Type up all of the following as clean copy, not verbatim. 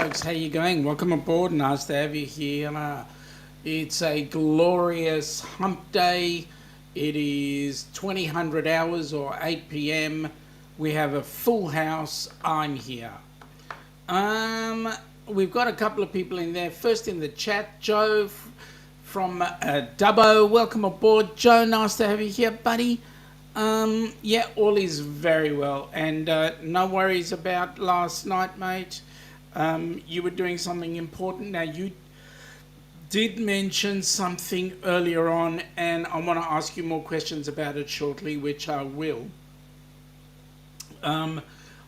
folks, how you going? Welcome aboard. Nice to have you here. It's a glorious hump day. It is 2000 hours or 8 p.m. We have a full house. I'm here. We've got a couple of people in there. First in the chat, Joe from Dubbo. Welcome aboard, Joe. Nice to have you here, buddy. Yeah, all is very well, and no worries about last night, mate. You were doing something important. Now, you did mention something earlier on, and I want to ask you more questions about it shortly, which I will.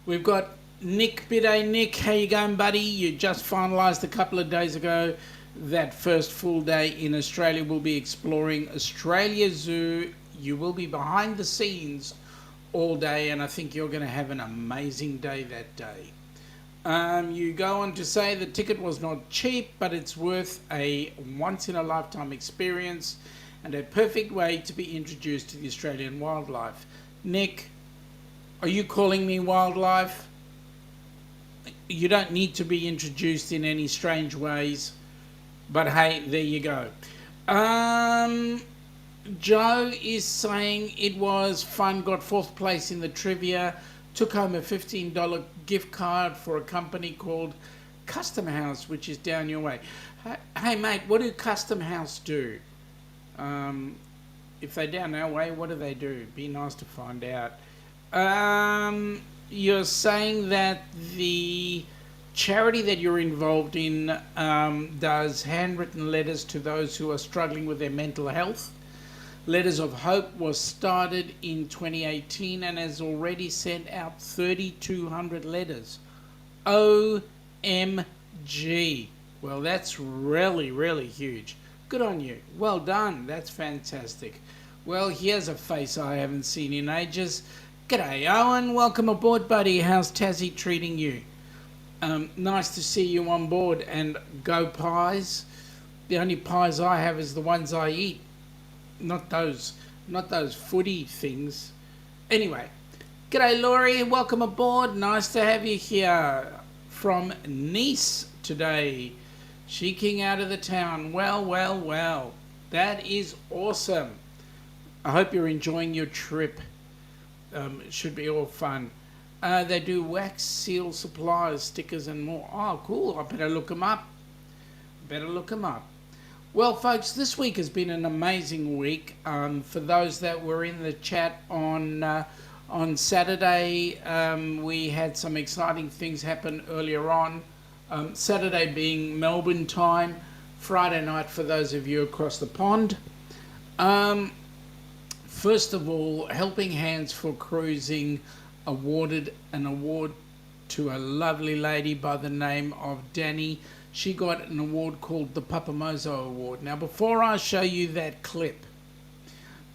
We've got Nick Bidet. Nick, how you going, buddy? You just finalised a couple of days ago that first full day in Australia. We'll be exploring Australia Zoo. You will be behind the scenes all day, and I think you're going to have an amazing day that day. You go on to say the ticket was not cheap, but it's worth a once-in-a-lifetime experience and a perfect way to be introduced to the Australian wildlife. Nick, are you calling me wildlife? You don't need to be introduced in any strange ways, but hey, there you go. Joe is saying it was fun, got fourth place in the trivia, took home a $15 gift card for a company called Custom House, which is down your way. Hey mate, what do Custom House do? If they're down our way, what do they do? Be nice to find out. You're saying that the charity that you're involved in does handwritten letters to those who are struggling with their mental health. Letters of Hope was started in 2018 and has already sent out 3,200 letters. OMG. Well, that's really, really huge. Good on you. Well done. That's fantastic. Well, here's a face I haven't seen in ages. G'day, Owen. Welcome aboard, buddy. How's Tassie treating you? Nice to see you on board. And go pies. The only pies I have is the ones I eat. Not those footy things. Anyway, g'day Laurie, welcome aboard. Nice to have you here from Nice today. Cheeking out of the town. Well. That is awesome. I hope you're enjoying your trip. It should be all fun. They do wax, seal, supplies, stickers and more. Oh, cool. I better look them up. Well, folks, this week has been an amazing week. For those that were in the chat on Saturday, we had some exciting things happen earlier on. Saturday being Melbourne time, Friday night for those of you across the pond. First of all, Helping Hands for Cruising awarded an award to a lovely lady by the name of Danny. She got an award called the Papamozo Award. Now, before I show you that clip,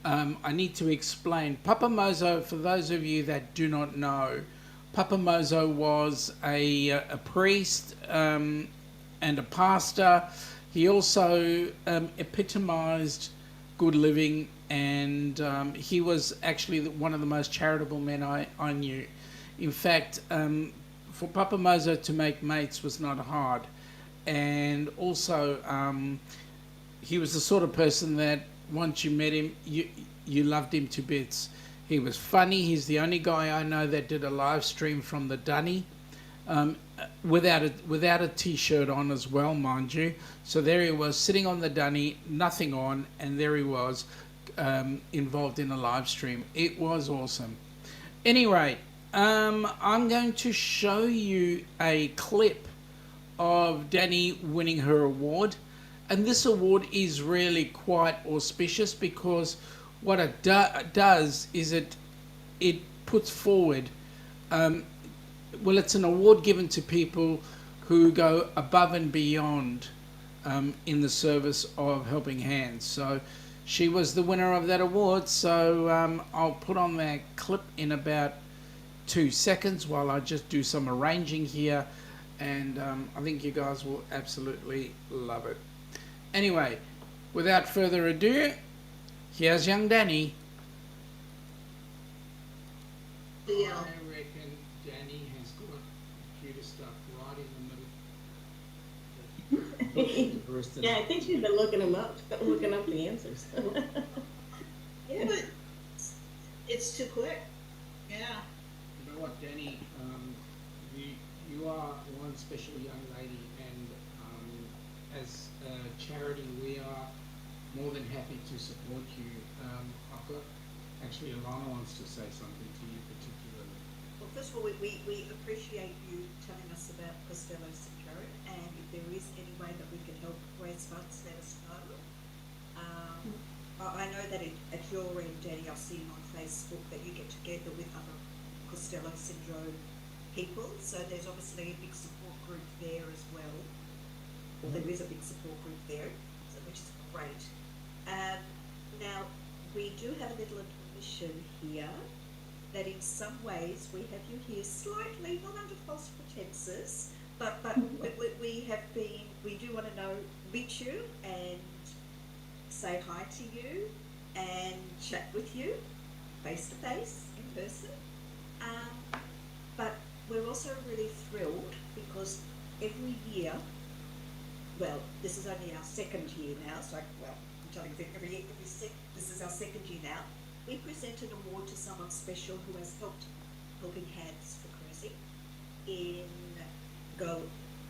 I need to explain. Papamozo, for those of you that do not know, Papamozo was a priest and a pastor. He also epitomized good living, and he was actually one of the most charitable men I knew. In fact, for Papamozo to make mates was not hard. And also, he was the sort of person that once you met him, you loved him to bits. He was funny. He's the only guy I know that did a live stream from the Dunny without a t-shirt on as well, mind you. So there he was sitting on the Dunny, nothing on, and there he was involved in a live stream. It was awesome. Anyway, I'm going to show you a clip of Danny winning her award, and this award is really quite auspicious because what it does is it puts forward it's an award given to people who go above and beyond in the service of helping hands. So she was the winner of that award, so I'll put on that clip in about 2 seconds while I just do some arranging here. And I think you guys will absolutely love it. Anyway, without further ado, here's young Danny. I reckon Danny has got computer stuff right in the middle. Yeah, I think she's been looking them up, looking up the answers. Yeah, but it's too quick. Yeah. You know what, Danny? You you are one special young lady, and as a charity, we are more than happy to support you. I've got actually Ilana wants to say something to you particularly. Well, first of all, we appreciate you telling us about Costello syndrome, and if there is any way that we can help raise funds, let us know. I know that at your end, Danny, I've seen on Facebook that you get together with other Costello syndrome people, so there's obviously a big support group there as well. Well, there is a big support group there, so, which is great. Now, we do have a little admission here that in some ways we have you here slightly, not under false pretenses, but we have been, we do want to meet you and say hi to you and chat with you face to face in person. But we're also really thrilled because every year, well, this is only our second year now, so I'm telling you this is our second year now. We present an award to someone special who has helping hands for cruising in go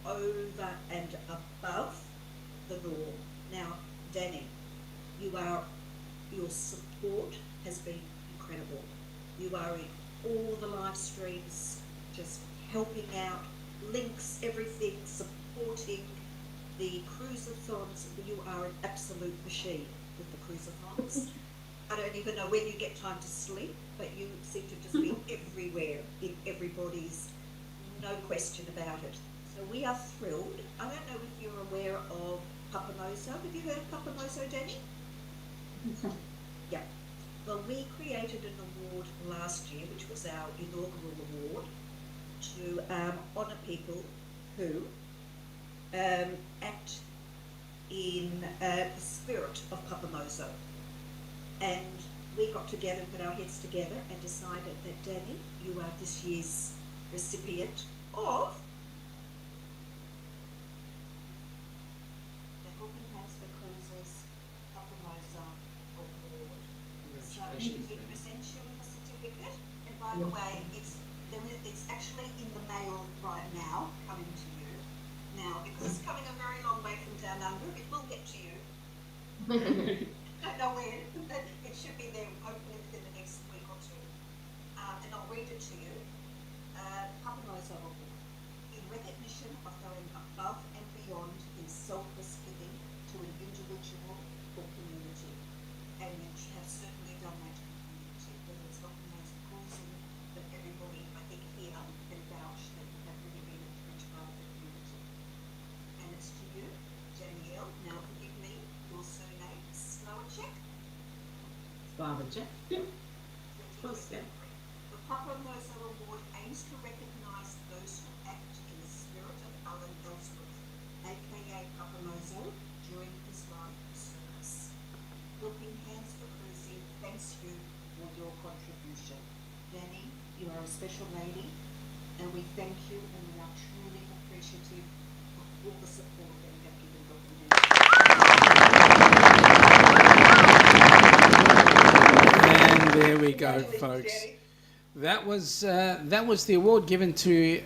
over and above the norm. Now, Danny, your support has been incredible. You are in all the live streams, just helping out, links, everything, supporting the cruisathons. You are an absolute machine with the cruisathons. I don't even know when you get time to sleep, but you seem to just be everywhere in everybody's, no question about it. So we are thrilled. I don't know if you're aware of Papamoso. Have you heard of Papamoso, Danny? Yeah. Well, we created an award last year, which was our inaugural award, to honour people who act in the spirit of Papamoso. And we got together, put our heads together and decided that, Danny, you are this year's recipient of the Helping Hands for Cruisers Papamoso Award. So we present you with a certificate, and by the way, it's actually in the mail right now, coming to you. Now, because it's coming a very long way from down under, it will get to you. Don't know when, but it should be there hopefully within the next week or two. And I'll read it to you. Papamoso Award. In recognition of going above and beyond in selfless giving to an individual or community. And you have certainly done that to the community, whether it's helping hands for cruising, but everybody, I think, here can vouch that you have really been a huge part of the community. And it's to you, Danielle. Now forgive me, your surname, Slowacek. Slavic. Close then. The Papamoso Award aims to recognise those who act in the spirit of Alan Ellsworth, aka Papamoso, during his life service. Helping Hands for Cruising thanks you for your contribution. Danny, you are a special lady, and we thank you, and we are truly appreciative of all the support that you have given Helping Hands. And there we go, folks. That was the award given to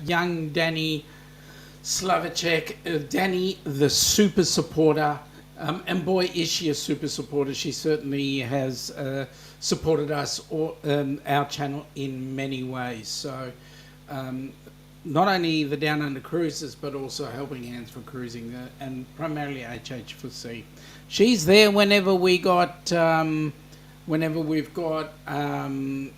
young Danny Slavacek, Danny the super supporter, and boy is she a super supporter. She certainly has supported us or our channel in many ways. So not only the Down Under Cruises, but also Helping Hands for Cruising, and primarily HH4C. She's there whenever we've got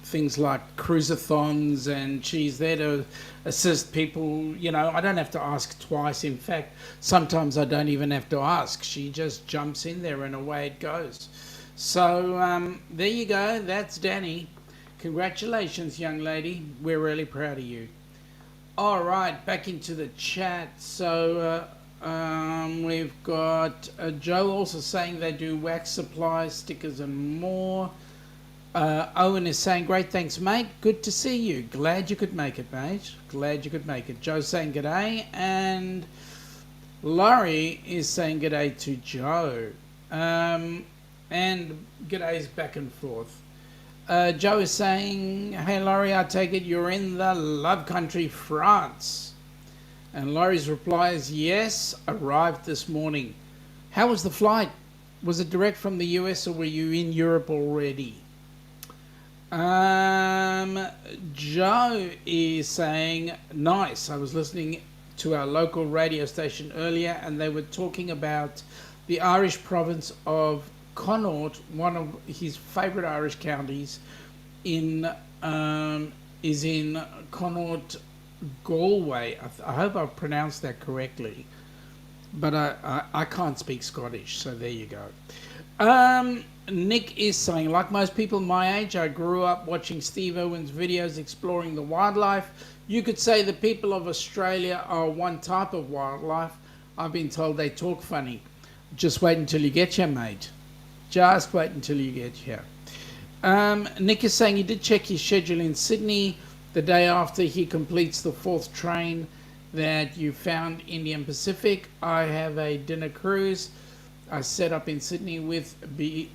things like cruisathons, and she's there to assist people. You know, I don't have to ask twice. In fact, sometimes I don't even have to ask. She just jumps in there and away it goes. So there you go. That's Danny. Congratulations, young lady. We're really proud of you. All right, back into the chat. So we've got Joe also saying they do wax supplies, stickers and more. Owen is saying, great, thanks, mate. Good to see you. Glad you could make it, mate. Glad you could make it. Joe's saying g'day. And Laurie is saying g'day to Joe. And g'days back and forth. Joe is saying, hey Laurie, I take it you're in the love country, France. And Laurie's reply is, yes, arrived this morning. How was the flight? Was it direct from the US or were you in Europe already? Joe is saying, nice. I was listening to our local radio station earlier and they were talking about the Irish province of Connaught, one of his favourite Irish counties, is in Connaught, Galway. I hope I've pronounced that correctly, but I can't speak Scottish, so there you go. Nick is saying, like most people my age, I grew up watching Steve Irwin's videos exploring the wildlife. You could say the people of Australia are one type of wildlife. I've been told they talk funny. Just wait until you get here, mate. Just wait until you get here. Nick is saying he did check his schedule in Sydney the day after he completes the 4th train that you found Indian Pacific. I have a dinner cruise I set up in Sydney with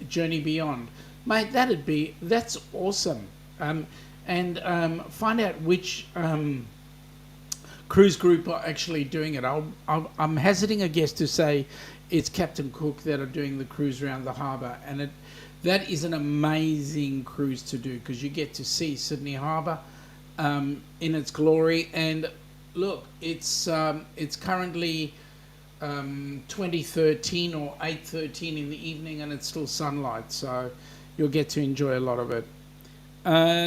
Journey Beyond. Mate, that's awesome. And find out which cruise group are actually doing it. I'm hazarding a guess to say it's Captain Cook that are doing the cruise around the harbour, and that is an amazing cruise to do because you get to see Sydney Harbour in its glory. And look, it's currently 20:13 or 8:13 in the evening, and it's still sunlight, so you'll get to enjoy a lot of it.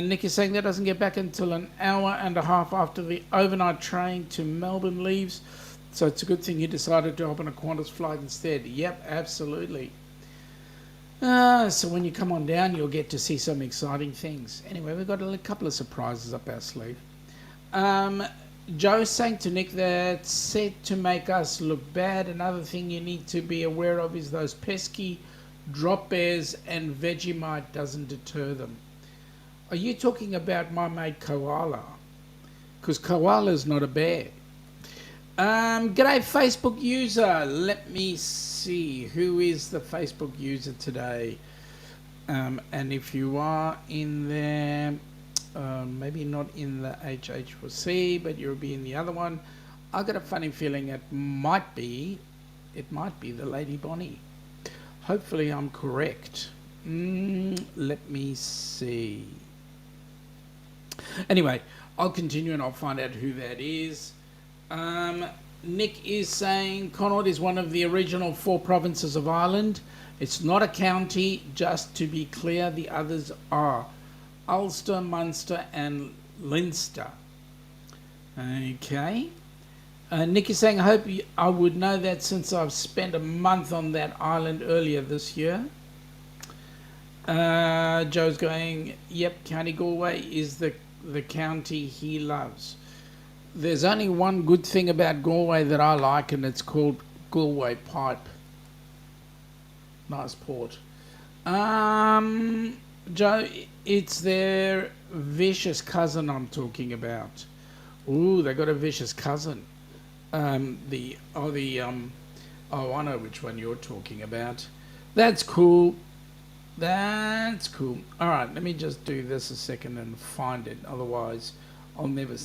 Nick is saying that doesn't get back until an hour and a half after the overnight train to Melbourne leaves. So it's a good thing you decided to hop on a Qantas flight instead. Yep, absolutely. So when you come on down, you'll get to see some exciting things. Anyway, we've got a couple of surprises up our sleeve. Joe's saying to Nick that's set to make us look bad. Another thing you need to be aware of is those pesky drop bears, and Vegemite doesn't deter them. Are you talking about my mate Koala? Because Koala's not a bear. G'day Facebook user. Let me see who is the Facebook user today. And if you are in there, maybe not in the HH4C, but you'll be in the other one. I've got a funny feeling it might be the Lady Bonnie. Hopefully I'm correct. Let me see. Anyway, I'll continue and I'll find out who that is. Nick is saying Connaught is one of the original 4 provinces of Ireland. It's not a county, just to be clear, the others are Ulster, Munster and Leinster. Okay. Nick is saying, I hope I would know that since I've spent a month on that island earlier this year. Joe's going, yep, County Galway is the county he loves. There's only one good thing about Galway that I like, and it's called Galway Pipe. Nice port. Joe, it's their vicious cousin I'm talking about. Ooh, they got a vicious cousin. I know which one you're talking about. That's cool. That's cool. All right, let me just do this a second and find it. Otherwise, I'll never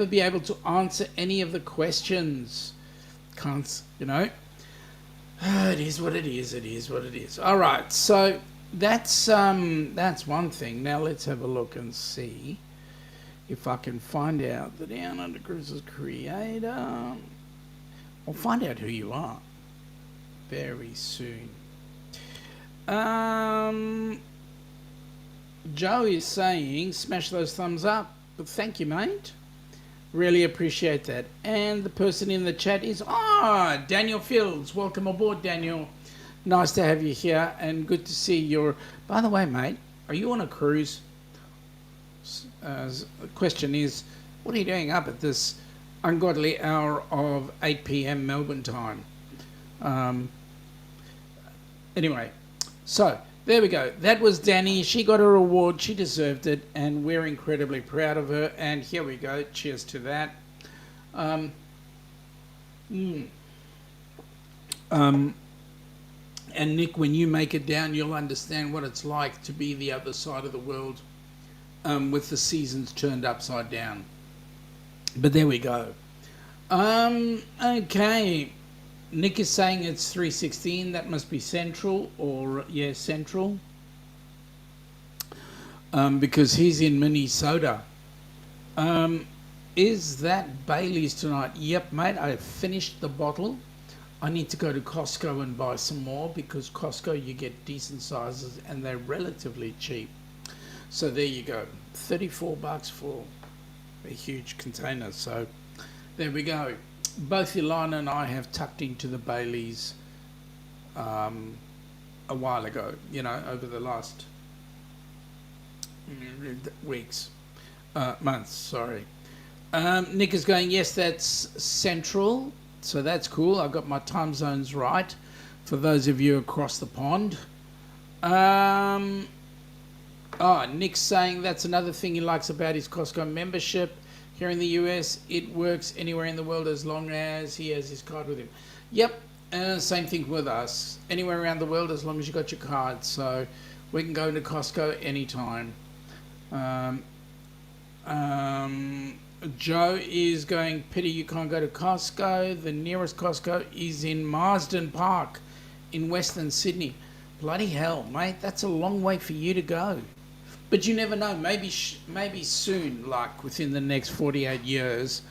be able to answer any of the questions. Can't, you know. It is what it is. It is what it is. All right, so that's one thing. Now let's have a look and see if I can find out the Down Under Cruises creator. I'll find out who you are very soon. Joe is saying, smash those thumbs up. But thank you, mate. Really appreciate that. And the person in the chat is, Daniel Fields. Welcome aboard, Daniel. Nice to have you here and good to see your... By the way, mate, are you on a cruise? The question is, what are you doing up at this ungodly hour of 8 p.m. Melbourne time? Anyway, so there we go. That was Danny. She got her award. She deserved it, and we're incredibly proud of her. And here we go. Cheers to that. And Nick, when you make it down, you'll understand what it's like to be the other side of the world, with the seasons turned upside down. But there we go. Okay. Nick is saying it's 3:16. That must be Central, or yeah, Central. Because he's in Minnesota. Is that Bailey's tonight? Yep, mate. I finished the bottle. I need to go to Costco and buy some more, because Costco you get decent sizes and they're relatively cheap. So there you go. $34 for a huge container. So there we go. Both Ilana and I have tucked into the Baileys a while ago, over the last weeks, months, sorry. Nick is going, yes, that's Central, so that's cool. I got my time zones right for those of you across the pond. Nick's saying that's another thing he likes about his Costco membership. Here in the U.S., it works anywhere in the world as long as he has his card with him. Yep, same thing with us. Anywhere around the world as long as you got your card. So we can go to Costco anytime. Joe is going, pity you can't go to Costco. The nearest Costco is in Marsden Park in Western Sydney. Bloody hell, mate, that's a long way for you to go. But you never know. Maybe soon, like within the next 48 years,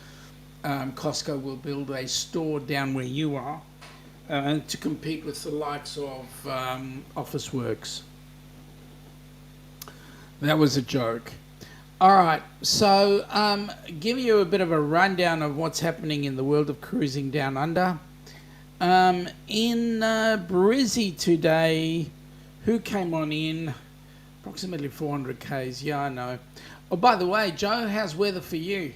Costco will build a store down where you are to compete with the likes of Officeworks. That was a joke. All right, so give you a bit of a rundown of what's happening in the world of cruising down under. In Brizzy today, who came on in? Approximately 400 Ks, yeah, I know. Oh, by the way, Joe, how's weather for you?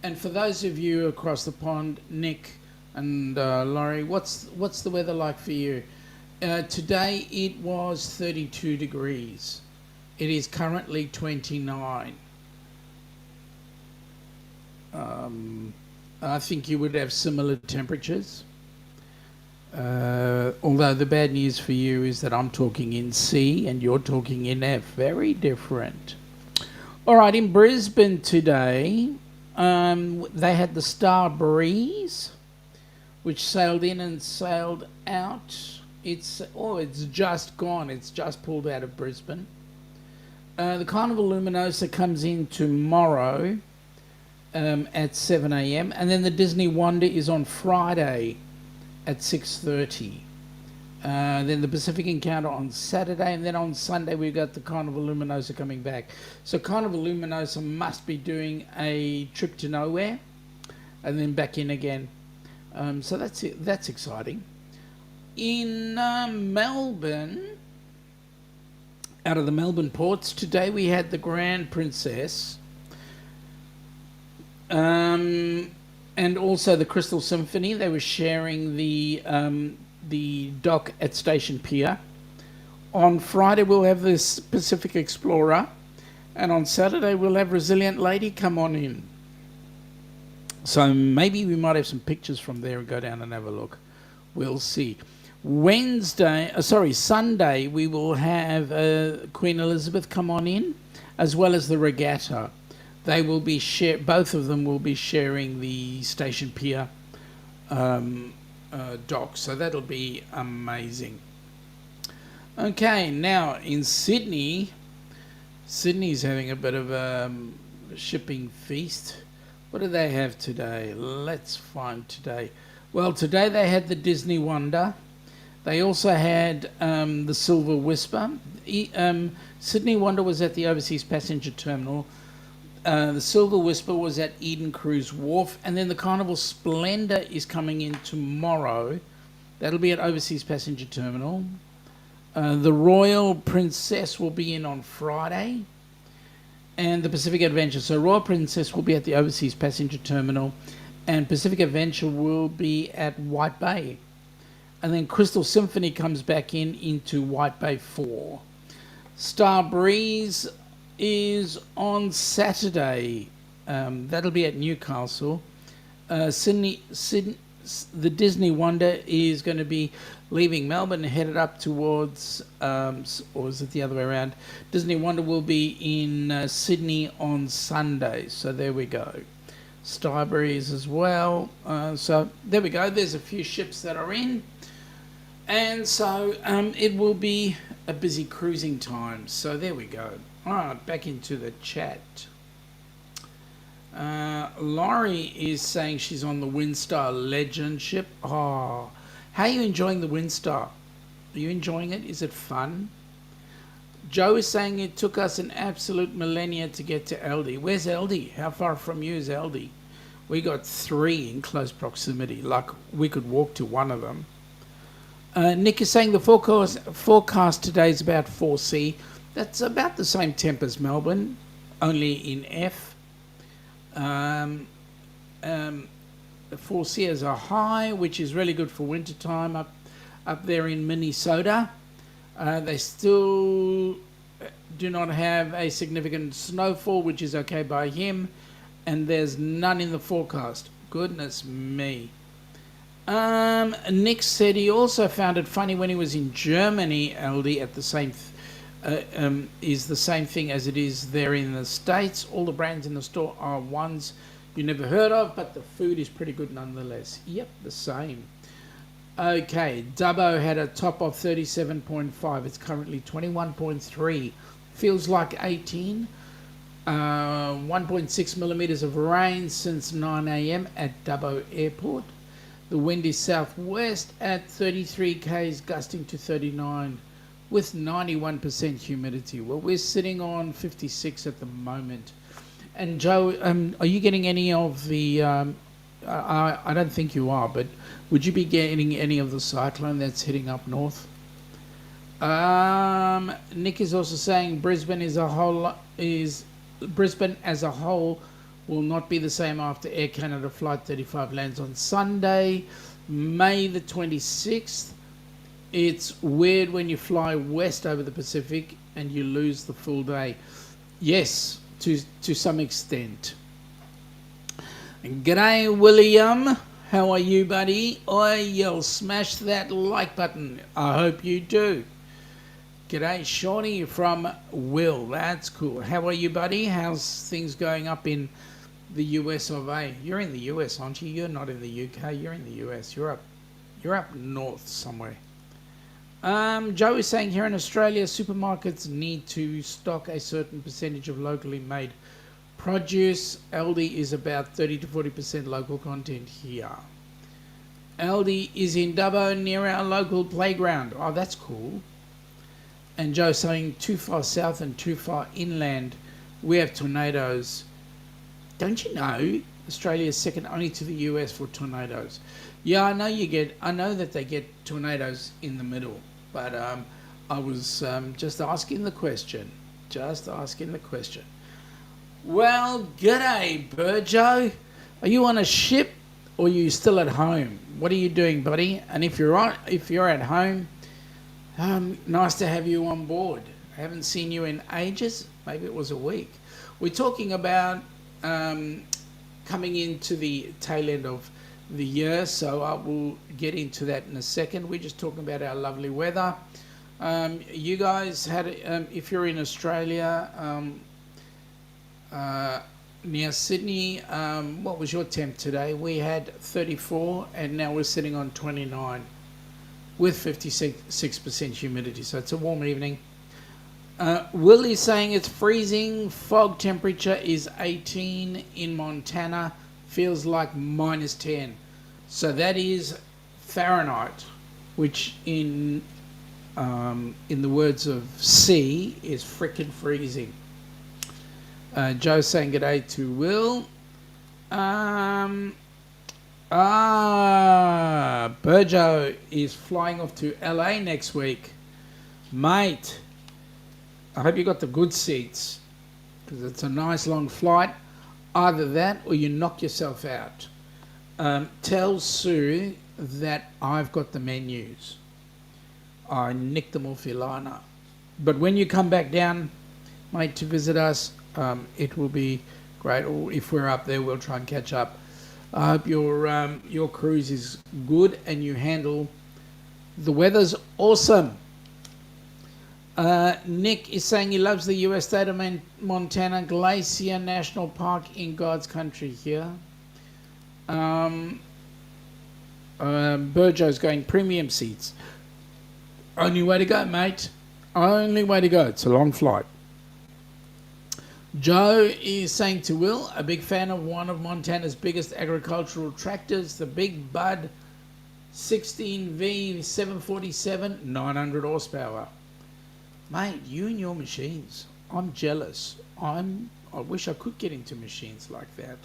And for those of you across the pond, Nick and Laurie, what's the weather like for you? Today it was 32 degrees. It is currently 29. I think you would have similar temperatures. Although the bad news for you is that I'm talking in C and you're talking in F. Very different. All right, in Brisbane today, they had the Star Breeze, which sailed in and sailed out. It's just gone. It's just pulled out of Brisbane. The Carnival Luminosa comes in tomorrow at 7 a.m. And then the Disney Wonder is on Friday at 6:30. Then the Pacific Encounter on Saturday, and then on Sunday we've got the Carnival Luminosa coming back. So Carnival Luminosa must be doing a trip to nowhere and then back in again. So that's it. That's exciting. In Melbourne, out of the Melbourne ports, today we had the Grand Princess and also the Crystal Symphony. They were sharing the dock at Station Pier. On Friday we'll have this Pacific Explorer, and on Saturday we'll have Resilient Lady come on in. So maybe we might have some pictures from there and go down and have a look. We'll see. Sunday we will have Queen Elizabeth come on in, as well as the Regatta. They will be both of them will be sharing the Station Pier dock, so that'll be amazing. Okay, now in Sydney's having a bit of a shipping feast. What do they have today? Let's find today. Well, today they had the Disney Wonder. They also had the Silver Whisper. Sydney Wonder was at the Overseas Passenger Terminal. The Silver Whisper was at Eden Cruise Wharf, and then the Carnival Splendor is coming in tomorrow. That'll be at Overseas Passenger Terminal. The Royal Princess will be in on Friday, and the Pacific Adventure. So Royal Princess will be at the Overseas Passenger Terminal, and Pacific Adventure will be at White Bay. And then Crystal Symphony comes back into White Bay 4. Star Breeze is on Saturday. That'll be at Newcastle. Sydney the Disney Wonder is going to be leaving Melbourne and headed up towards, or is it the other way around? Disney Wonder will be in Sydney on Sunday. So there we go. Starberries as well. So there we go. There's a few ships that are in. And so it will be a busy cruising time. So there we go. All right, back into the chat. Laurie is saying she's on the Windstar Legend ship. Oh, how are you enjoying the Windstar? Are you enjoying it? Is it fun? Joe is saying it took us an absolute millennia to get to Aldi. Where's Aldi? How far from you is Aldi? We got 3 in close proximity. Like we could walk to one of them. Nick is saying the forecast today is about 4C. That's about the same temp as Melbourne, only in F. 4C is a high, which is really good for winter time up there in Minnesota. They still do not have a significant snowfall, which is okay by him, and there's none in the forecast. Goodness me. Nick said he also found it funny when he was in Germany, Aldi, at the same is the same thing as it is there in the States. All the brands in the store are ones you never heard of, but the food is pretty good nonetheless. Yep, the same. Okay, Dubbo had a top of 37.5. It's currently 21.3. Feels like 18. 1.6 millimetres of rain since 9 a.m. at Dubbo Airport. The wind is southwest at 33 k's, gusting to 39 with 91% humidity. Well, we're sitting on 56 at the moment. And Joe, are you getting any of the... I don't think you are, but would you be getting any of the cyclone that's hitting up north? Nick is also saying Brisbane as a whole will not be the same after Air Canada Flight 35 lands on Sunday, May the 26th. It's weird when you fly west over the Pacific and you lose the full day. Yes, to some extent. G'day, William. How are you, buddy? You'll smash that like button. I hope you do. G'day, Shawnee from Will. That's cool. How are you, buddy? How's things going up in the US of A? You're in the US, aren't you? You're not in the UK. You're in the US. You're up north somewhere. Joe is saying here in Australia, supermarkets need to stock a certain percentage of locally made produce. Aldi is about 30 to 40% local content here. Aldi is in Dubbo near our local playground. Oh, that's cool. And Joe saying too far south and too far inland, we have tornadoes. Don't you know Australia is second only to the US for tornadoes? Yeah, I know that they get tornadoes in the middle, but I was just asking the question. Well, g'day, Burjo. Are you on a ship or are you still at home? What are you doing, buddy? And if you're at home, nice to have you on board. I haven't seen you in ages. Maybe it was a week. We're talking about coming into the tail end of the year, so I will get into that in a second. We're just talking about our lovely weather. You guys had, if you're in Australia, near Sydney, what was your temp today? We had 34 and now we're sitting on 29 with 56% humidity, so it's a warm evening. Will is saying it's freezing, fog temperature is 18 in Montana, feels like minus 10. So that is Fahrenheit, which in the words of C is frickin' freezing. Joe's saying g'day to Will. Burjo is flying off to LA next week. Mate, I hope you got the good seats, because it's a nice long flight. Either that or you knock yourself out. Tell Sue that I've got the menus. I nicked them off Ilana. But when you come back down, mate, to visit us, it will be great. Or if we're up there, we'll try and catch up. I hope your cruise is good and you handle the weather's awesome. Nick is saying he loves the U.S. state of Montana Glacier National Park in God's country here. Burjo's going premium seats. Only way to go, mate. Only way to go. It's a long flight. Joe is saying to Will, a big fan of one of Montana's biggest agricultural tractors, the Big Bud 16V 747, 900 horsepower. Mate, you and your machines. I'm jealous. I wish I could get into machines like that.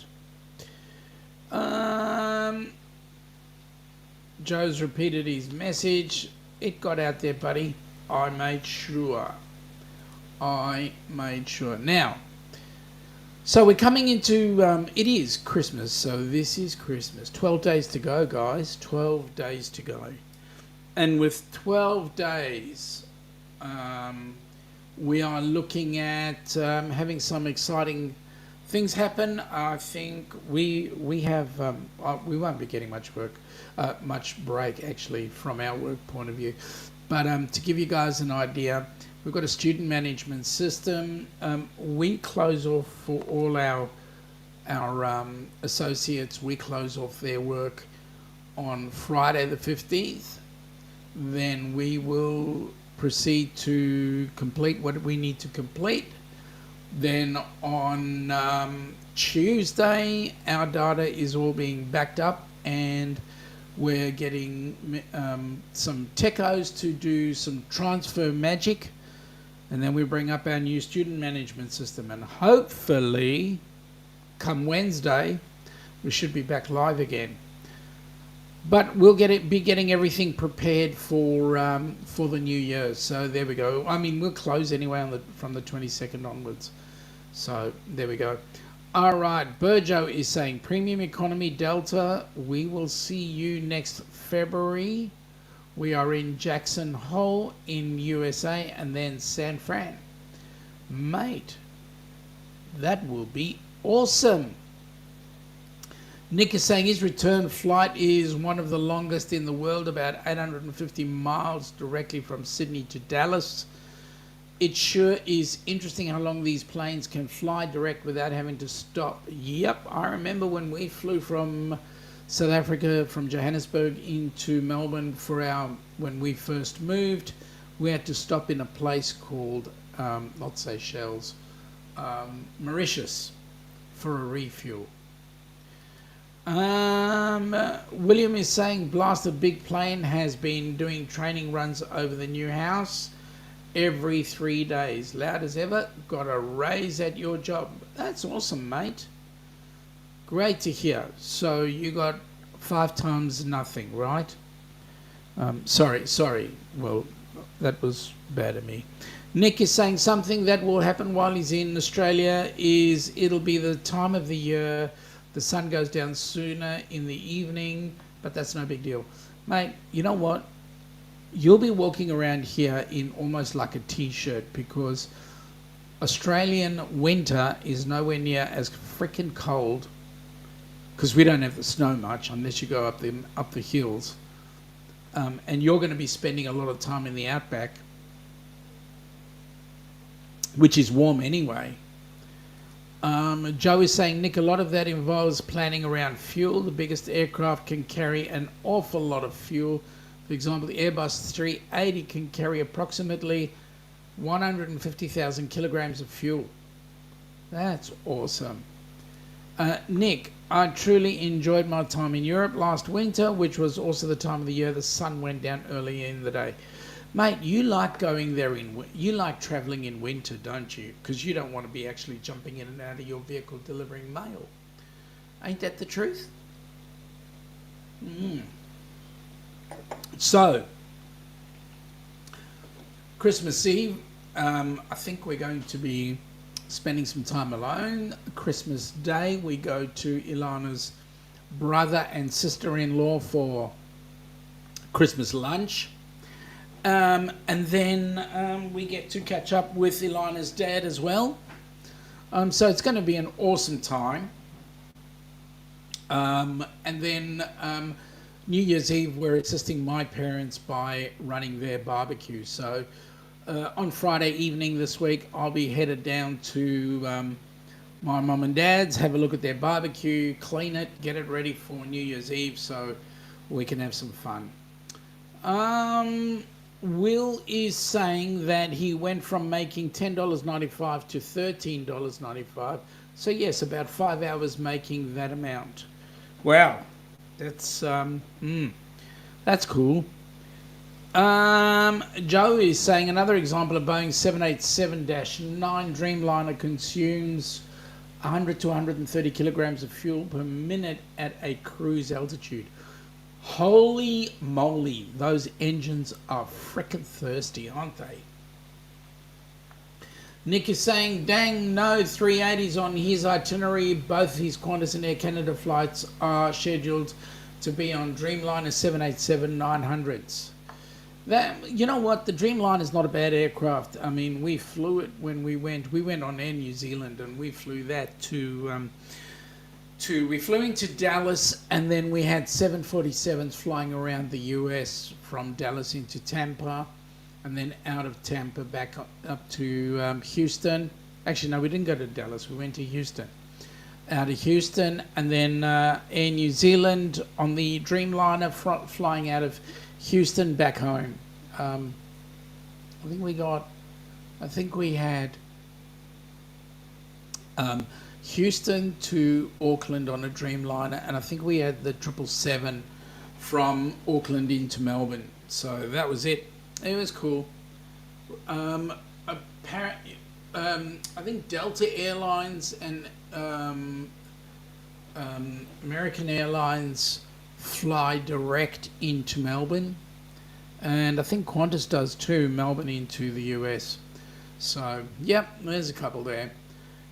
Joe's repeated his message. It got out there, buddy. I made sure. Now, so we're coming into, it is Christmas, so this is Christmas. 12 days to go, guys. 12 days to go. And with 12 days, we are looking at having some exciting things happen. I think we have, we won't be getting much break actually from our work point of view. But to give you guys an idea, we've got a student management system. We close off for all our associates. We close off their work on Friday the 15th. Then we will proceed to complete what we need to complete. Then on Tuesday, our data is all being backed up and we're getting some techos to do some transfer magic, and then we bring up our new student management system, and hopefully come Wednesday we should be back live again. But we'll be getting everything prepared for the new year. So there we go. I mean, we'll close anyway from the 22nd onwards. So there we go. All right, Burjo is saying Premium Economy Delta, we will see you next February. We are in Jackson Hole in USA and then San Fran. Mate, that will be awesome. Nick is saying his return flight is one of the longest in the world, about 850 miles directly from Sydney to Dallas. It sure is interesting how long these planes can fly direct without having to stop. Yep, I remember when we flew from South Africa, from Johannesburg into Melbourne when we first moved, we had to stop in a place called, not Seychelles, Mauritius for a refuel. William is saying Blasted Big Plane has been doing training runs over the new house every 3 days. Loud as ever. Got a raise at your job. That's awesome, mate. Great to hear. So you got 5 times nothing, right? Sorry. Well, that was bad of me. Nick is saying something that will happen while he's in Australia is it'll be the time of the year. The sun goes down sooner in the evening, but that's no big deal. Mate, you know what? You'll be walking around here in almost like a t-shirt because Australian winter is nowhere near as freaking cold because we don't have the snow much unless you go up the hills. And you're going to be spending a lot of time in the outback, which is warm anyway. Joe is saying, Nick, a lot of that involves planning around fuel. The biggest aircraft can carry an awful lot of fuel. For example, the Airbus 380 can carry approximately 150,000 kilograms of fuel. That's awesome. Nick, I truly enjoyed my time in Europe last winter, which was also the time of the year the sun went down early in the day. Mate, you like going there you like travelling in winter, don't you? Because you don't want to be actually jumping in and out of your vehicle delivering mail. Ain't that the truth? So, Christmas Eve, I think we're going to be spending some time alone. Christmas Day, we go to Ilana's brother and sister-in-law for Christmas lunch. And then we get to catch up with Ilana's dad as well. So it's going to be an awesome time. And then New Year's Eve, we're assisting my parents by running their barbecue. So on Friday evening this week, I'll be headed down to my mum and dad's, have a look at their barbecue, clean it, get it ready for New Year's Eve so we can have some fun. Will is saying that he went from making $10.95 to $13.95. So yes, about 5 hours making that amount. Wow, that's cool. Joe is saying another example of Boeing 787-9 Dreamliner consumes 100 to 130 kilograms of fuel per minute at a cruise altitude. Holy moly, those engines are frickin' thirsty, aren't they? Nick is saying, dang, no 380s on his itinerary. Both his Qantas and Air Canada flights are scheduled to be on Dreamliner 787-900s. That, you know what, the Dreamliner is not a bad aircraft. I mean, we flew it when we went on Air New Zealand, and we flew that we flew into Dallas, and then we had 747s flying around the U.S. from Dallas into Tampa, and then out of Tampa back up to Houston. Actually, no, we didn't go to Dallas. We went to Houston. Out of Houston, and then Air New Zealand on the Dreamliner flying out of Houston back home. I think we had Houston to Auckland on a Dreamliner, and I think we had the 777 from Auckland into Melbourne. So that was it. It was cool. Apparently, I think Delta Airlines and American Airlines fly direct into Melbourne, and I think Qantas does too, Melbourne into the US. So yep, there's a couple there.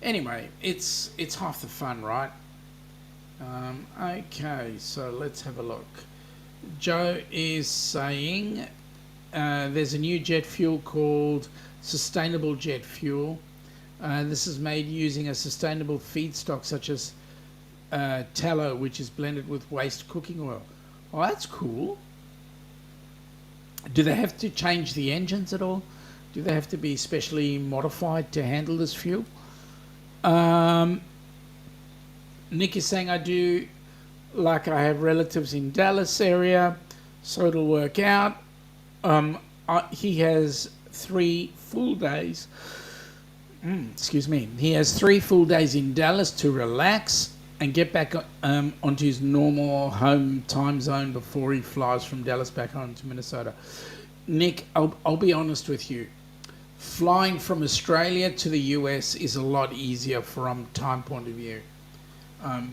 Anyway, it's half the fun, right? Okay, so let's have a look. Joe is saying there's a new jet fuel called sustainable jet fuel. This is made using a sustainable feedstock such as tallow, which is blended with waste cooking oil. Oh, that's cool. Do they have to change the engines at all? Do they have to be specially modified to handle this fuel? Nick is saying, I do, like I have relatives in Dallas area, so it'll work out. He has 3 full days. Excuse me. He has 3 full days in Dallas to relax and get back onto his normal home time zone before he flies from Dallas back home to Minnesota. Nick, I'll be honest with you. Flying from Australia to the US is a lot easier from time point of view,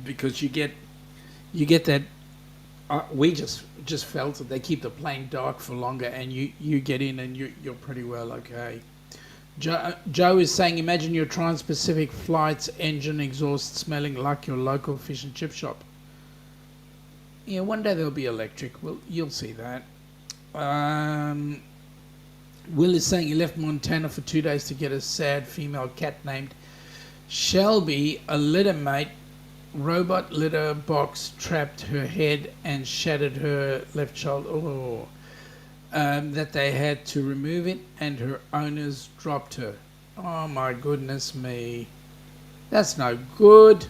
because you get that. We just felt that they keep the plane dark for longer, and you get in and you're pretty well okay. Joe is saying, imagine your Trans-Pacific flight's engine exhaust smelling like your local fish and chip shop. Yeah, one day they'll be electric. Well, you'll see that. Will is saying he left Montana for 2 days to get a sad female cat named Shelby. A litter mate, robot litter box, trapped her head and shattered her left shoulder. Oh. That they had to remove it, and her owners dropped her. Oh my goodness me. That's no good.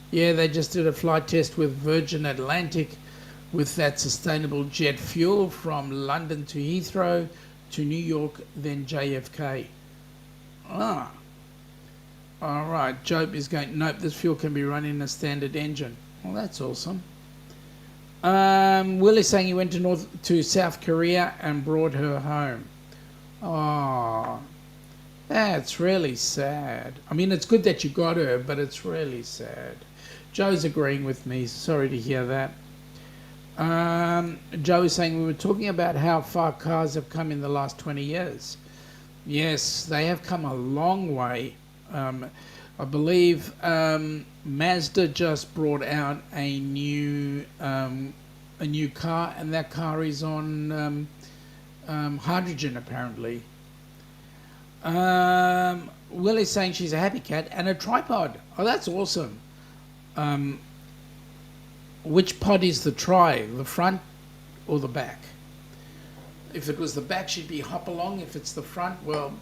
Yeah, they just did a flight test with Virgin Atlantic with that sustainable jet fuel from London to Heathrow to New York, then JFK. Ah. All right, Job is going, nope, this fuel can be run in a standard engine. Well, that's awesome. Will is saying he went to South Korea and brought her home. Oh, that's really sad. I mean, it's good that you got her, but it's really sad. Joe's agreeing with me. Sorry to hear that. Joe is saying we were talking about how far cars have come in the last 20 years. Yes, they have come a long way. I believe Mazda just brought out a new car, and that car is on hydrogen apparently. Will is saying she's a happy cat and a tripod. Oh, that's awesome. which pod is the try, the front or the back? If it was the back, she'd be hop along. If it's the front, well,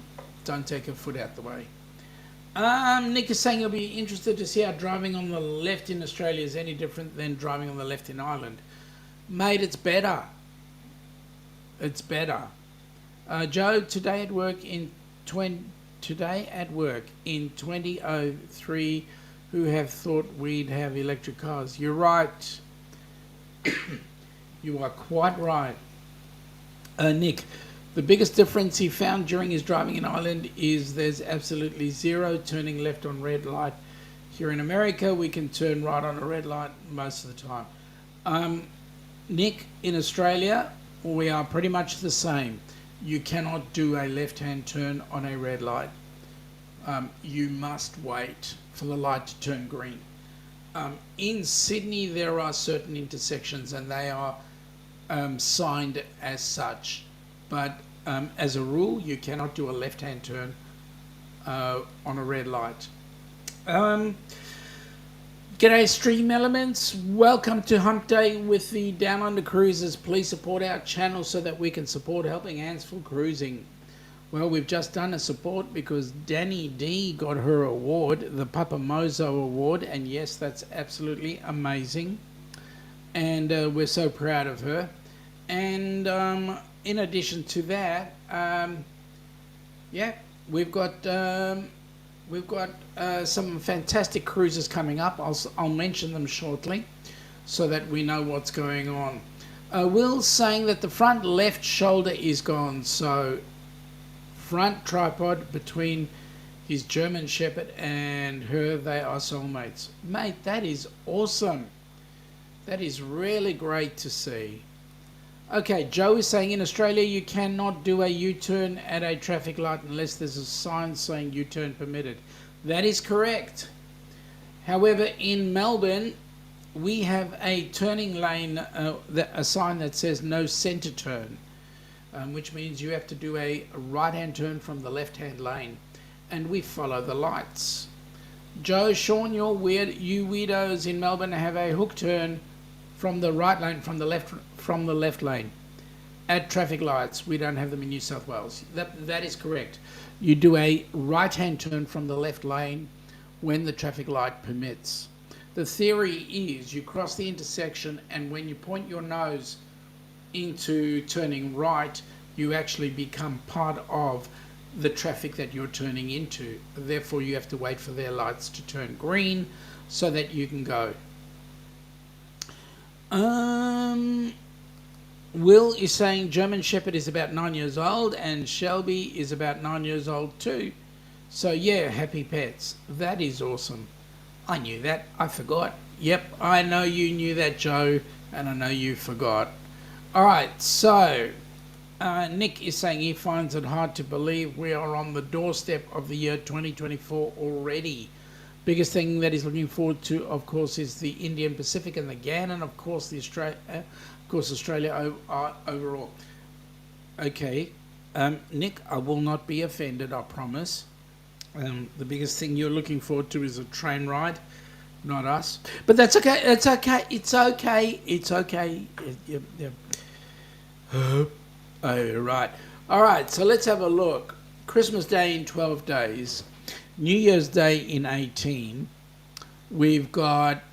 don't take her foot out the way. Nick is saying he'll be interested to see how driving on the left in Australia is any different than driving on the left in Ireland. Mate, it's better. It's better. Joe, today at work in 2003, who have thought we'd have electric cars? You're right. You are quite right. Nick, the biggest difference he found during his driving in Ireland is there's absolutely zero turning left on red light. Here in America, we can turn right on a red light most of the time. Nick, in Australia, we are pretty much the same. You cannot do a left-hand turn on a red light. You must wait for the light to turn green. In Sydney, there are certain intersections and they are signed as such. But as a rule, you cannot do a left-hand turn on a red light. G'day Stream Elements, welcome to Hump Day with the Down Under Cruisers. Please support our channel so that we can support Helping Hands for Cruising. Well, we've just done a support because Danny D got her award, the Papa Mozo Award, and yes, that's absolutely amazing. And we're so proud of her. And in addition to that, we've got some fantastic cruises coming up. I'll mention them shortly so that we know what's going on. Will's saying that the front left shoulder is gone, so front tripod between his German Shepherd and her, they are soulmates. Mate, that is awesome. That is really great to see. Okay, Joe is saying in Australia you cannot do a U-turn at a traffic light unless there's a sign saying U-turn permitted. That is correct. However, in Melbourne, we have a turning lane, a sign that says no centre turn, which means you have to do a right-hand turn from the left-hand lane, and we follow the lights. Joe, Sean, you're weird. You weirdos in Melbourne have a hook turn from the right lane, from the left lane at traffic lights. We don't have them in New South Wales. That is correct. You do a right-hand turn from the left lane when the traffic light permits. The theory is you cross the intersection, and when you point your nose into turning right, you actually become part of the traffic that you're turning into. Therefore, you have to wait for their lights to turn green so that you can go. Will is saying German Shepherd is about 9 years old and Shelby is about 9 years old too. So yeah, happy pets. That is awesome. I knew that. I forgot. Yep, I know you knew that, Joe, and I know you forgot. Alright, so Nick is saying he finds it hard to believe we are on the doorstep of the year 2024 already. Biggest thing that he's looking forward to, of course, is the Indian Pacific and the GAN, and of course Australia overall. Okay, Nick, I will not be offended, I promise. The biggest thing you're looking forward to is a train ride, not us. But that's okay. It's okay. It's okay. It's okay. Yeah. Oh, right. All right. So let's have a look. Christmas Day in 12 days. New Year's Day in 18. We've got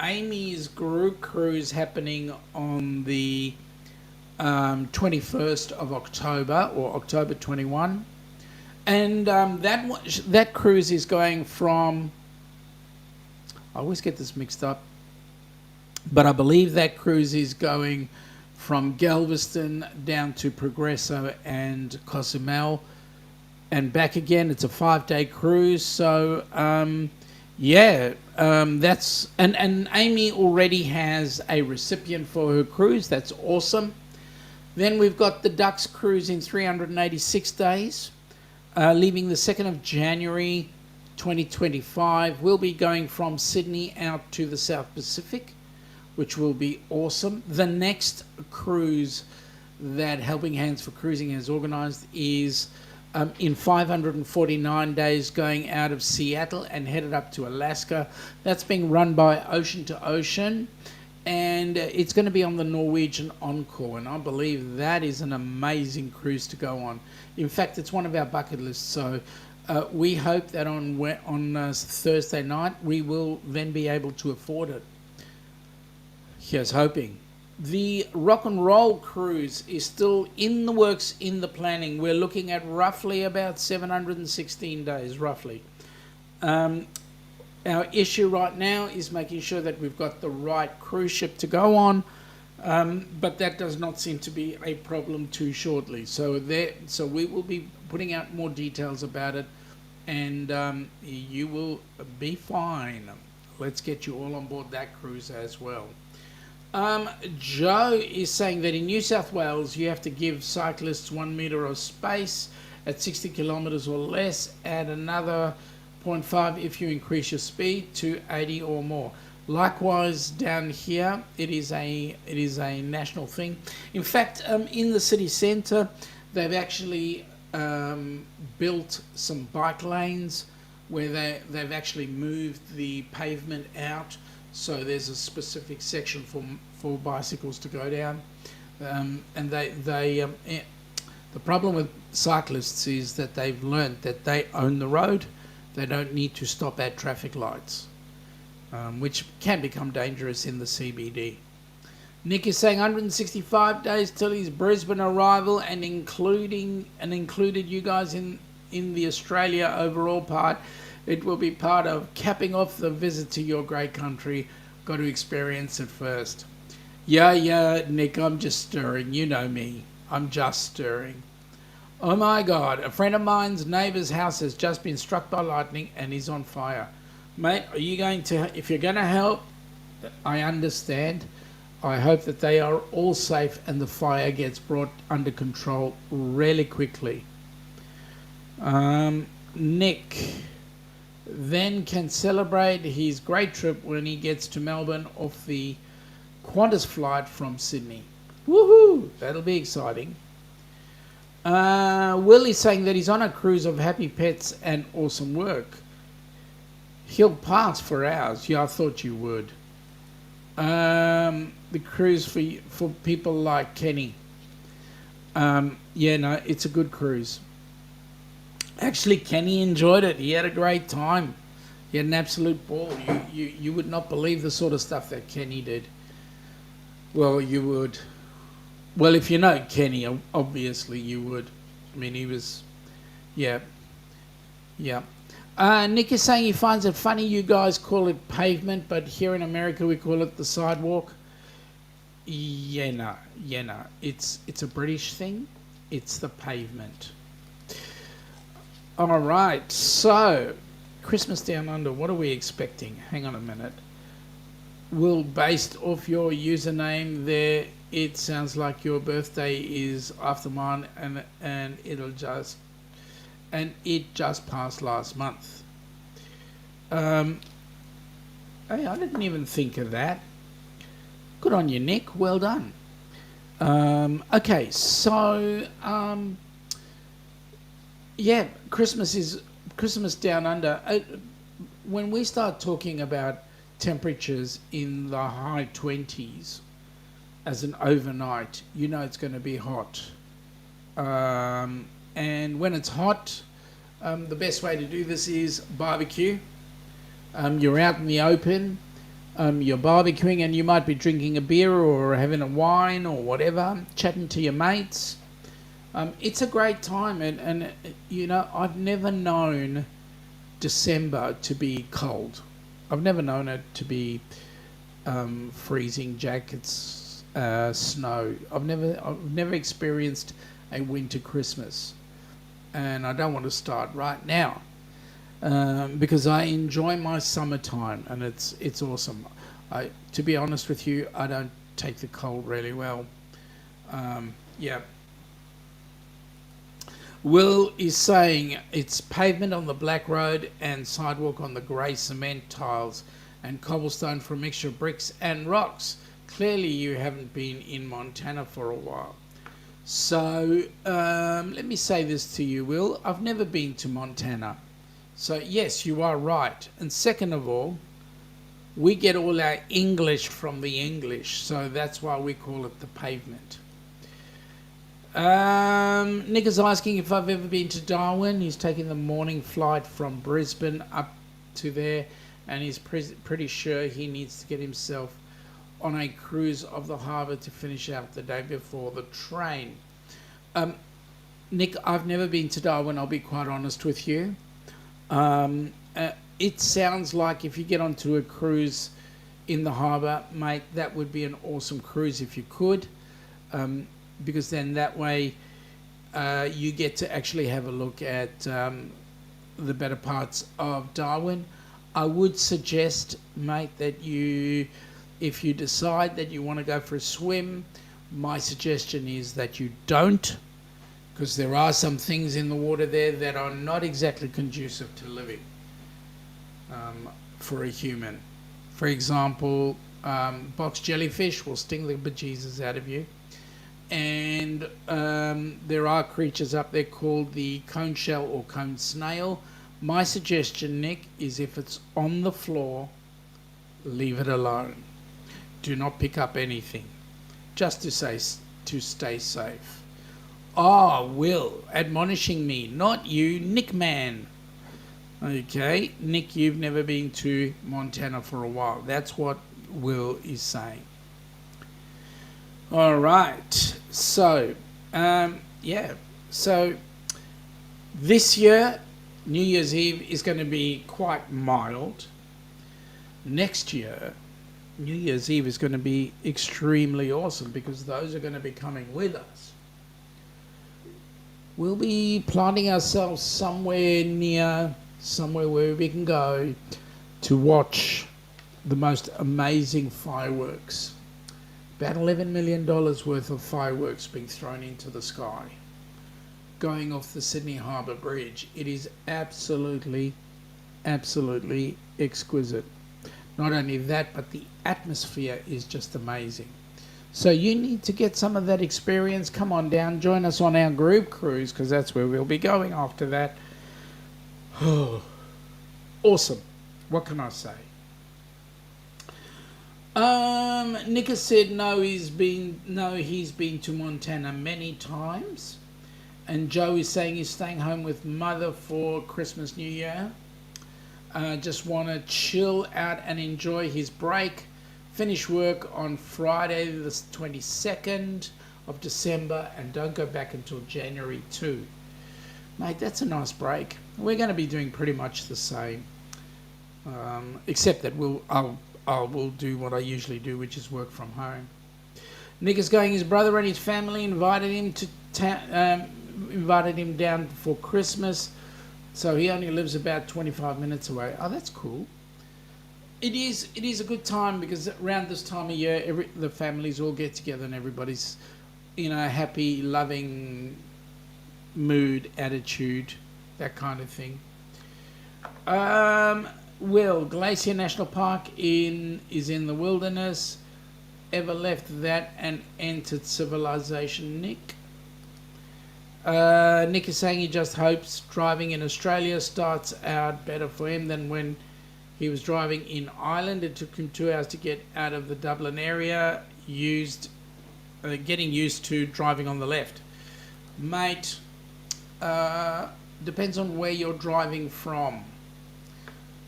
Amy's group cruise happening on the 21st of October, or October 21. And that cruise is going from, I always get this mixed up, but I believe that cruise is going from Galveston down to Progresso and Cozumel and back again. It's a 5-day cruise. So, that's, and Amy already has a recipient for her cruise. That's awesome. Then we've got the Ducks cruise in 386 days. Leaving the 2nd of January 2025. We'll be going from Sydney out to the South Pacific, which will be awesome. The next cruise that Helping Hands for Cruising has organised is in 549 days going out of Seattle and headed up to Alaska. That's being run by Ocean to Ocean. and it's going to be on the Norwegian Encore, and I believe that is an amazing cruise to go on. In fact, it's one of our bucket lists. So we hope that on Thursday night we will then be able to afford it. Here's hoping. The rock and roll cruise is still in the works, in the planning. We're looking at roughly about 716 days, roughly. Our issue right now is making sure that we've got the right cruise ship to go on, but that does not seem to be a problem too shortly. So we will be putting out more details about it, and you will be fine. Let's get you all on board that cruise as well. Joe is saying that in New South Wales you have to give cyclists 1 metre of space at 60 kilometres or less, add another 0.5 if you increase your speed to 80 or more. Likewise down here it is a national thing. In fact, in the city centre they've actually built some bike lanes where they've actually moved the pavement out, so there's a specific section for bicycles to go down. And the problem with cyclists is that they've learnt that they own the road. They don't need to stop at traffic lights, which can become dangerous in the CBD. Nick is saying 165 days till his Brisbane arrival, and included you guys in the Australia overall part. It will be part of capping off the visit to your great country. Got to experience it first. Yeah, Nick, I'm just stirring. You know me. I'm just stirring. Oh my God, a friend of mine's neighbour's house has just been struck by lightning and is on fire. Mate, are you going to, if you're going to help, I understand. I hope that they are all safe and the fire gets brought under control really quickly. Nick then can celebrate his great trip when he gets to Melbourne off the Qantas flight from Sydney. Woohoo! That'll be exciting. Will is saying that he's on a cruise of happy pets and awesome work. He'll pass for hours. Yeah, I thought you would. The cruise for people like Kenny. It's a good cruise. Actually, Kenny enjoyed it. He had a great time. He had an absolute ball. You would not believe the sort of stuff that Kenny did. Well, you would. Well, if you know Kenny, obviously you would. I mean, he was... Yeah. Nick is saying he finds it funny you guys call it pavement, but here in America we call it the sidewalk. No. It's a British thing. It's the pavement. All right, so Christmas Down Under, what are we expecting? Hang on a minute. Well, based off your username there, it sounds like your birthday is after mine, and it just passed last month. Hey, I didn't even think of that. Good on you, Nick. Well done. Okay, so Christmas Down Under. When we start talking about temperatures in the high 20s as an overnight, you know it's going to be hot. And when it's hot, the best way to do this is barbecue. You're out in the open, you're barbecuing, and you might be drinking a beer or having a wine or whatever, chatting to your mates. It's a great time, and you know, I've never known December to be cold. I've never known it to be freezing jackets, snow. I've never experienced a winter Christmas, and I don't want to start right now because I enjoy my summertime, and it's awesome. To be honest with you, I don't take the cold really well. Will is saying it's pavement on the black road and sidewalk on the grey cement tiles and cobblestone for a mixture of bricks and rocks. Clearly you haven't been in Montana for a while. So let me say this to you, Will. I've never been to Montana. So yes, you are right. And second of all, We get all our English from the English, so that's why we call it the pavement. Nick is asking if I've ever been to Darwin. He's taking the morning flight from Brisbane up to there, and he's pretty sure he needs to get himself on a cruise of the harbour to finish out the day before the train. Nick, I've never been to Darwin, I'll be quite honest with you. It sounds like if you get onto a cruise in the harbour, mate, that would be an awesome cruise if you could, because then that way you get to actually have a look at the better parts of Darwin. I would suggest, mate, that if you decide that you want to go for a swim, my suggestion is that you don't, because there are some things in the water there that are not exactly conducive to living for a human. For example, box jellyfish will sting the bejesus out of you. And there are creatures up there called the cone shell or cone snail. My suggestion, Nick, is if it's on the floor, leave it alone. Do not pick up anything, just to stay safe. Will, admonishing me, not you, Nick man. Okay, Nick, you've never been to Montana for a while. That's what Will is saying. All right, so, so this year, New Year's Eve is going to be quite mild. Next year, New Year's Eve is going to be extremely awesome because those are going to be coming with us. We'll be planting ourselves somewhere where we can go to watch the most amazing fireworks. About $11 million worth of fireworks being thrown into the sky, going off the Sydney Harbour Bridge. It is absolutely exquisite. Not only that, but the atmosphere is just amazing. So you need to get some of that experience. Come on down, join us on our group cruise, because that's where we'll be going after that. Awesome. What can I say? Nick has said he's been to Montana many times. And Joe is saying he's staying home with mother for Christmas, New Year. Just want to chill out and enjoy his break. Finish work on Friday the 22nd of December and don't go back until January 2. Mate, that's a nice break. We're going to be doing pretty much the same. Except that we'll do what I usually do, which is work from home. Nick is going. His brother and his family invited him down for Christmas, so he only lives about 25 minutes away. Oh, that's cool. It is a good time because around this time of year, the families all get together and everybody's in a happy, loving mood, attitude, that kind of thing. Glacier National Park is in the wilderness. Ever left that and entered civilization, Nick? Nick is saying he just hopes driving in Australia starts out better for him than when he was driving in Ireland. It took him 2 hours to get out of the Dublin area, getting used to driving on the left. Mate, depends on where you're driving from.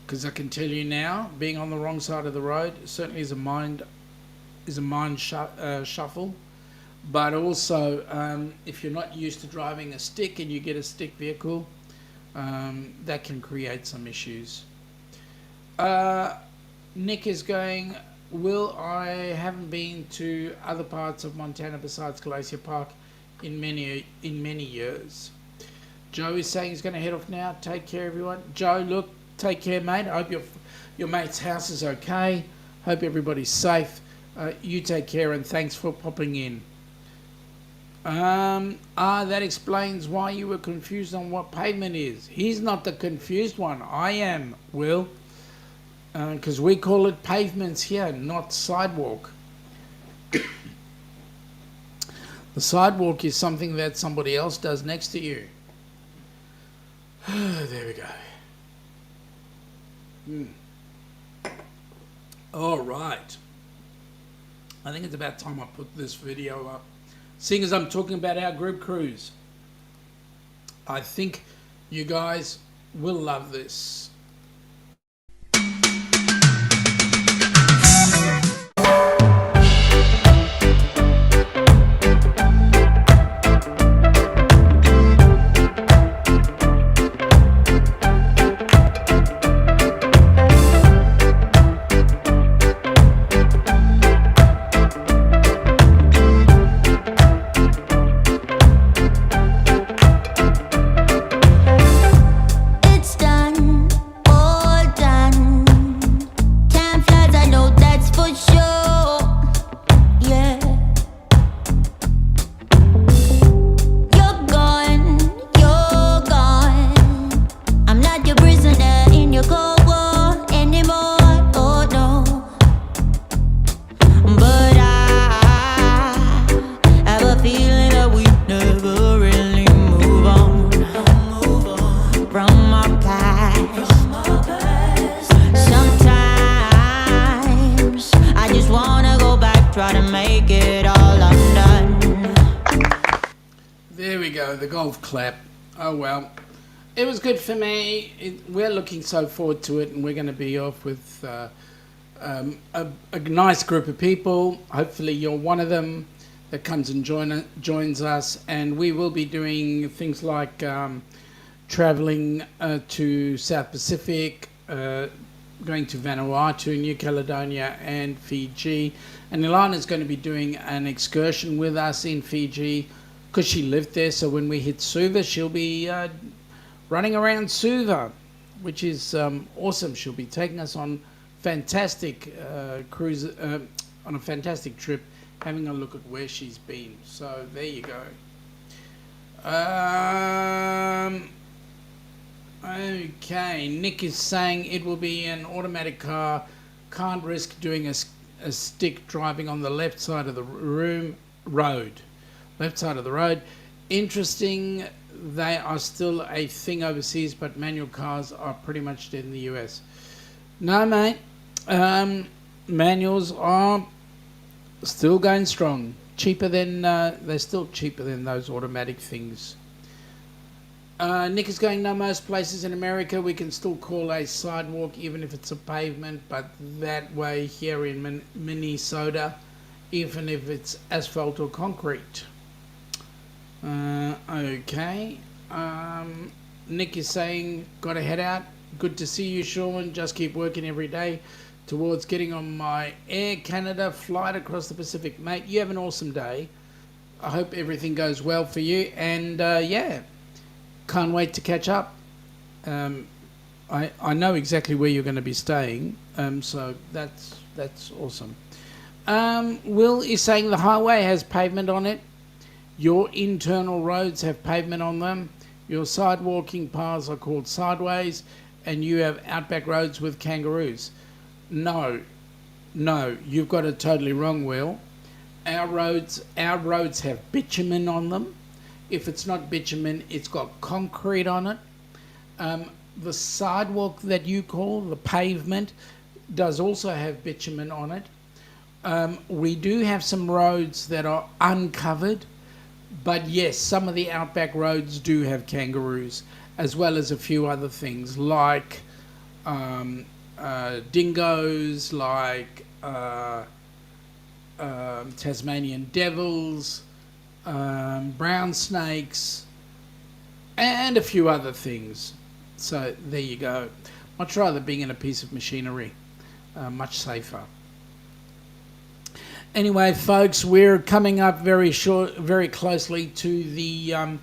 Because I can tell you now, being on the wrong side of the road certainly is a mind shuffle. But also, if you're not used to driving a stick and you get a stick vehicle, that can create some issues. Nick is going, I haven't been to other parts of Montana besides Glacier Park in many years. Joe is saying he's going to head off now. Take care, everyone. Joe, look, take care, mate. I hope your mate's house is okay. Hope everybody's safe. You take care and thanks for popping in. That explains why you were confused on what pavement is. He's not the confused one. I am, Will. Because we call it pavements here, not sidewalk. The sidewalk is something that somebody else does next to you. There we go. All right. I think it's about time I put this video up. Seeing as I'm talking about our group cruise, I think you guys will love this. There we go, the golf clap. Oh well, it was good for me. We're looking so forward to it, and we're going to be off with a nice group of people. Hopefully you're one of them that comes and joins us, and we will be doing things like travelling to South Pacific, going to Vanuatu, New Caledonia and Fiji, and Ilana's going to be doing an excursion with us in Fiji because she lived there. So when we hit Suva, she'll be running around Suva, which is awesome. She'll be taking us on fantastic cruise, on a fantastic trip, having a look at where she's been. So there you go. Okay, Nick is saying it will be an automatic car. Can't risk doing a stick driving on the left side of the road. Left side of the road. Interesting. They are still a thing overseas, but manual cars are pretty much dead in the U.S. No, mate. Manuals are still going strong. Cheaper than they're still cheaper than those automatic things. Nick is going, no, most places in America we can still call a sidewalk even if it's a pavement, but that way here in Minnesota, even if it's asphalt or concrete. Okay. Nick is saying, gotta head out. Good to see you, Sean. Just keep working every day towards getting on my Air Canada flight across the Pacific. Mate, you have an awesome day. I hope everything goes well for you. And yeah, can't wait to catch up. I know exactly where you're going to be staying. So that's awesome. Will is saying the highway has pavement on it. Your internal roads have pavement on them. Your sidewalking paths are called sideways, and you have outback roads with kangaroos. No, you've got it totally wrong, Will. Our roads have bitumen on them. If it's not bitumen, it's got concrete on it. The sidewalk that you call the pavement does also have bitumen on it. We do have some roads that are uncovered, but yes, some of the outback roads do have kangaroos, as well as a few other things like dingoes, like Tasmanian devils, brown snakes, and a few other things. So there you go. Much rather being in a piece of machinery, much safer. Anyway, folks, we're coming up very closely to the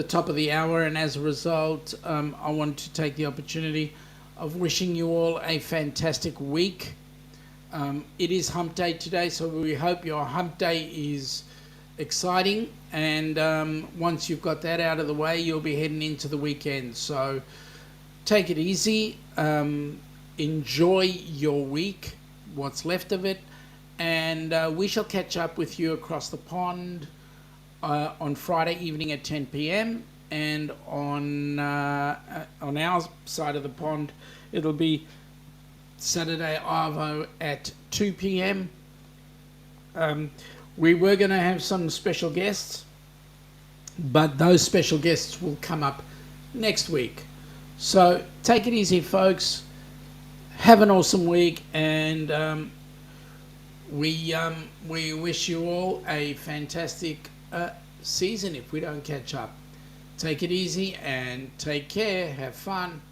top of the hour, and as a result, I want to take the opportunity of wishing you all a fantastic week. It is Hump Day today, so we hope your Hump Day is exciting, and once you've got that out of the way, you'll be heading into the weekend. So take it easy, enjoy your week, what's left of it, and we shall catch up with you across the pond on Friday evening at 10 p.m. and on our side of the pond it'll be Saturday Arvo at 2 p.m. We were going to have some special guests, but those special guests will come up next week. So take it easy, folks. Have an awesome week, and we wish you all a fantastic season if we don't catch up. Take it easy and take care. Have fun.